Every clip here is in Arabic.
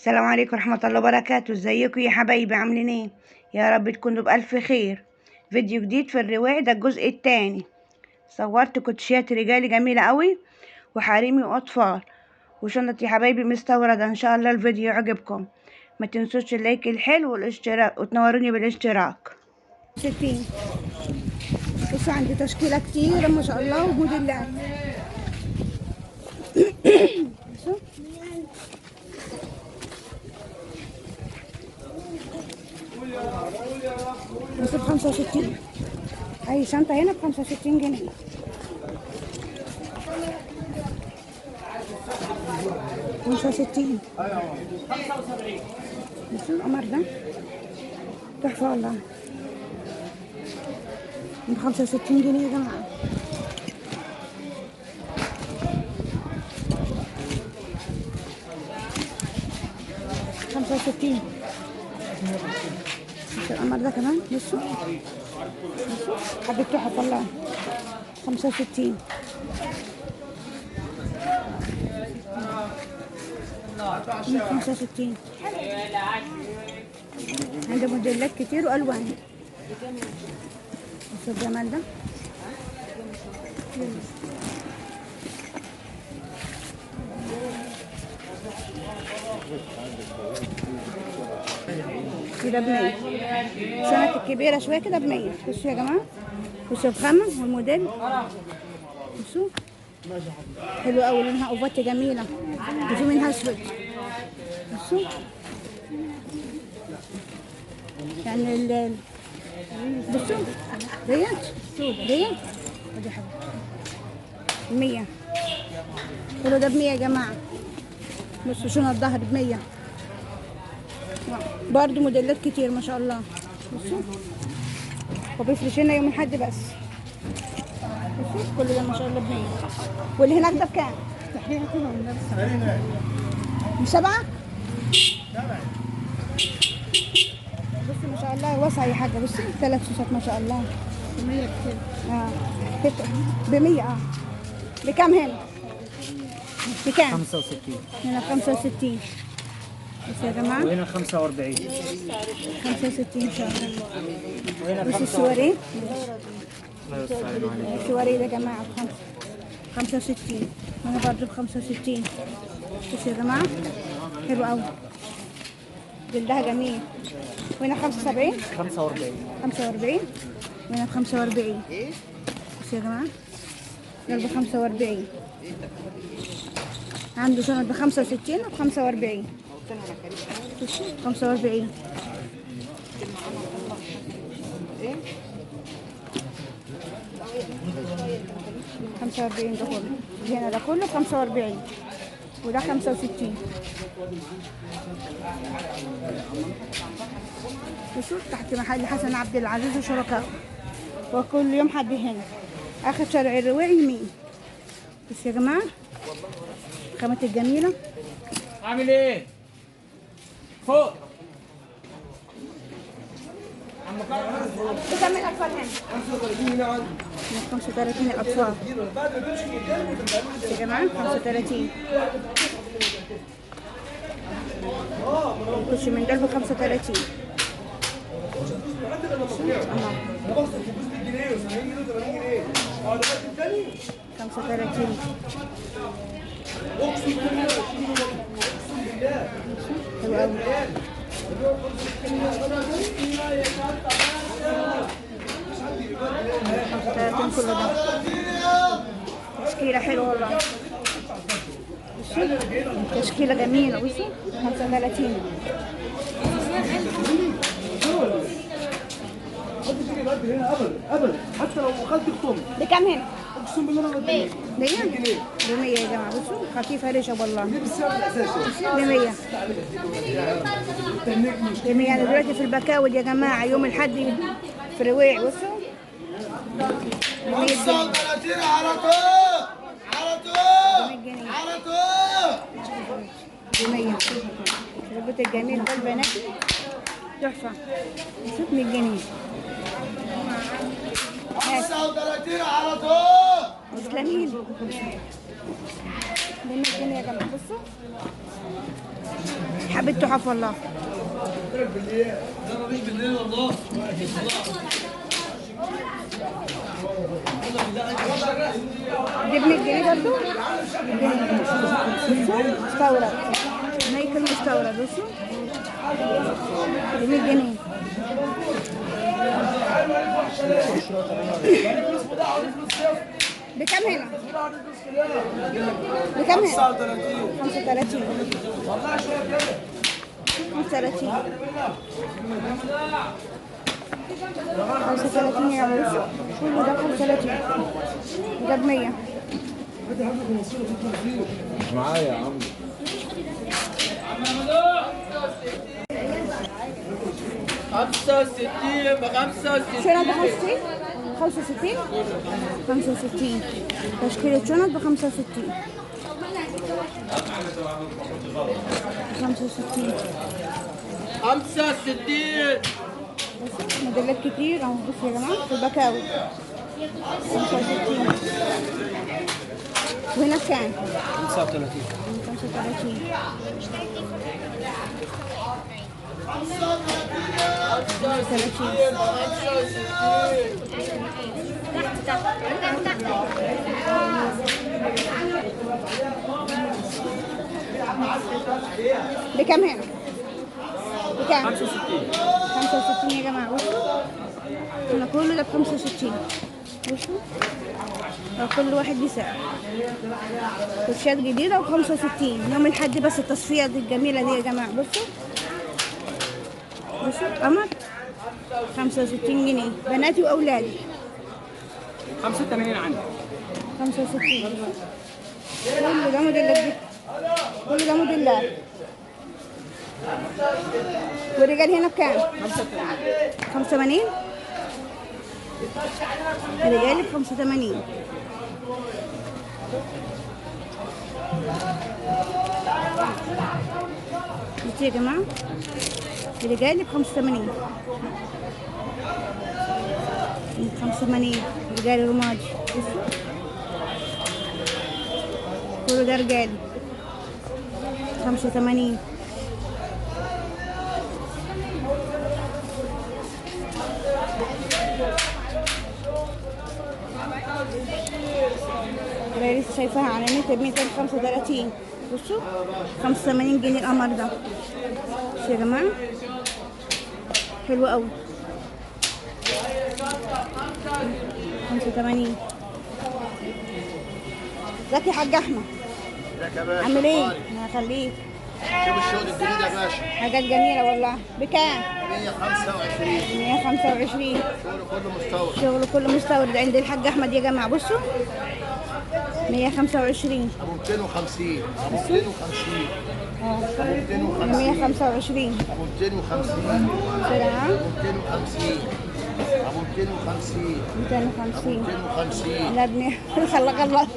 السلام عليكم ورحمة الله وبركاته. ازيكم يا حبايبي؟ عاملين ايه؟ يا رب تكونوا بألف خير. فيديو جديد في الرواية، ده الجزء التاني. صورت كوتشيات رجالي جميلة قوي، وحريمي وأطفال، وشنط يا حبايبي مستوردة. ان شاء الله الفيديو يعجبكم. ما تنسوش اللايك الحلو والاشتراك، وتنوروني بالاشتراك. 60. بصوا عندي تشكيلة كتير ما شاء الله وموديلات. بصوا بصوا ب65. اي شنطة هنا ب65 جنيه. خمسة وستين. بصوا القمر ده تحفة والله، ب65 جنيه يا جماعة. خمسة وستين. بصوا القمر ده كمان، بصوا حاجة تحفة والله. 65. من 65. عنده موديلات كتير والوان. بصوا الجمال ده. كده ب100. الشنط الكبيرة شوية كده ب100. بصوا يا جماعة، بصوا الخامة والموديل. بصوا حلوة أوي، لونها أوفات جميلة، وفي منها أسود. بصوا يعني بصوا ديت ودي حبيبتي 100. كله ده ب100 يا جماعة. بصوا شنط الظهر ب100 برضه، موديلات كتير ما شاء الله. بصوا وبيفرش لنا يوم الأحد بس. بصوا كل ده ما شاء الله ب100. واللي هناك ده بكام؟ ب7. بصوا ما شاء الله واسعة يا حاجة. بصوا 3 شوشات ما شاء الله. ب100 كتير. ب100. بكام هنا؟ بكام؟ 65. هنا 65. بصوا يا جماعة، وهنا 45. 65 ان شاء الله. وهنا بصوا السواري. الله يستر عليك. السواري ده يا جماعة ب 65. هنا برضه ب65. بصوا يا جماعة حلو قوي، جلدها جميل. وهنا 75. 45. 45. وهنا ب45. بصوا يا جماعة ده ب45. عنده شنط ب65 وب45. 45. خمسة وأربعين ده كله. هنا ده كله 45، وده 65. بصوا تحت محل حسن عبد العزيز وشركائه، وكل يوم حد هنا. آخر شارع الرواعي يمين. بس يا جماعة الخامات الجميلة. عامل ايه؟ فوق. بكم الأطفال هنا؟ 35 الأطفال يا جماعة. 35. الكوتشي من ده ب35. 35. حلو أوي. 35 كله ده. تشكيلة حلوة والله. بصوا تشكيلة جميلة. بصوا 35. ابدا حتى لو اخذت خصوم. بكام هنا؟ اقسم بالله انا بدي 100 جنيه. ب100 يا جماعة. بصوا خفيفة ريشة والله. دي بالسعر الاساسي ب100. ب100 يعني دلوقتي في البكاول يا جماعة يوم الأحد في رواع. بصوا 100 جنيه. 35 على طول على طول على طول ب100. الربط الجميل ده البناتي تحفة. بصوا 100 جنيه. 35 على طول. مسلمين ب100 جنيه يا جماعة. بصوا حبة تحف والله. دي ب 100 جنيه برضو. مستورد، نايك المستورد. بصوا ب 100 جنيه. بكام هنا؟ بكام هنا؟ 35. 35 35 يا عمرو. كله ده 35 ده ب 100. مش معايا يا عم. 65 ب 65. شنط ب 65. 65 65 تشكيلة شنط ب 65. 65 65. موديلات كتير اهو. بصوا يا جماعة في البكاوي 65. وهنا كام؟ 35. 35 بكام هنا؟ بكام؟ 65. 65 يا جماعة. بصوا هنا كله ده ب 65. بصوا كل واحد بسعر. كوتشات جديدة ب 65 يوم الحد بس. التصفية دي الجميلة دي يا جماعة. بصوا بصوا قمر 65 جنيه بناتي وأولادي. 85 عندي. 65 كله ده موديلات دي. كله ده موديلات. والرجال هنا بكام؟ 85. الرجال ب 85. بصوا يا جماعة الرجال ب 85. 85 رجالي رمادي. بصوا كله ده رجالي 85. انا لسه شايفاها على النت ب 235. بصوا 85 جنيه القمر ده. بصوا يا جماعة حلو قوي. 85. ازيك يا حاج احمد؟ ازيك يا باشا؟ عامل ايه؟ الله يخليك. شوف الشغل الجديد يا باشا. حاجات جميلة والله. بكام؟ 125. 125. شغل كله مستورد. شغل كله مستورد عند الحاج احمد يا جماعة. بصوا 125. ابو 250. ابو 250. ابو 250. 125 ابو 250. بسرعة. ابو 250. ابو 250. 250 250. لا ابني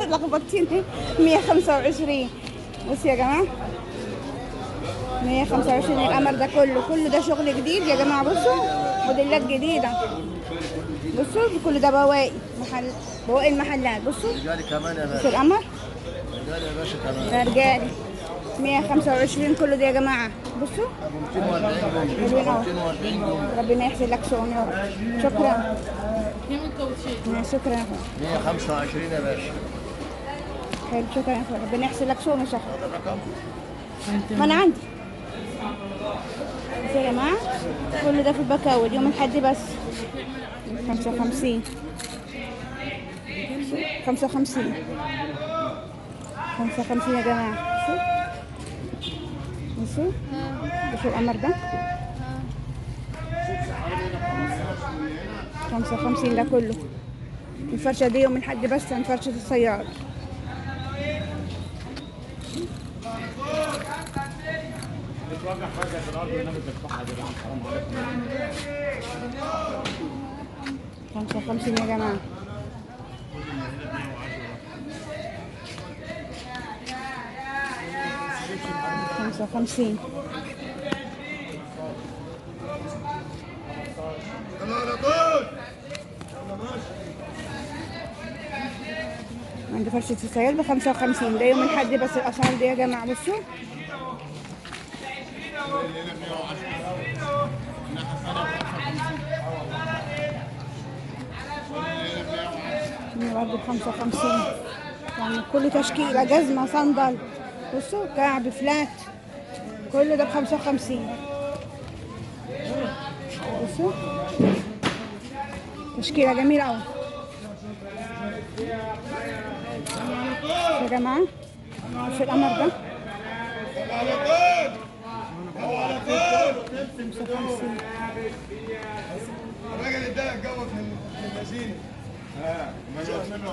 لخبطتيني. 125. بصوا يا جماعة 125 القمر ده. كله ده شغل جديد يا جماعة. بصوا موديلات جديدة. بصوا كل ده بواقي بواقي المحلات. بصوا رجالي كمان يا بصوا باشا. القمر رجالي يا باشا كمان. ده رجالي 125 كله ده يا جماعة. بصوا ابو 240 جنيه. حلوين ابو أوي. 240 جنيه. ربنا يحسن لك شغل يا رب. شكرا. شكرا يا اخويا. 125 يا باشا. حلو شكرا يا اخويا. ربنا يحسن لك شغل يا شيخ. هذا الرقم. ما انا عندي. بصوا يا جماعة كل ده في البكاوي يوم الحد بس. 55. 55 55 يا جماعة. بصوا بصوا القمر ده 55 ده كله. الفرشة دي يوم الحد بس عن فرشة السيارة. بتوجع حاجه في الارض والنبي بتفتحها يا جدعان حرام عليكم. 55 يا جماعة. خمسة وخمسين. عندي فرشة السيال ب55. ده يوم الحد بس الأسعار دي يا جماعة. بصوا دي برضه ب55. يعني كل تشكيلة جزمة صندل، بصوا كعب فلات، كل ده ب55. بصوا تشكيلة جميلة أوي يا جماعة. في القمر ده 55. الراجل اداك جو في المزينه. ما شاف منه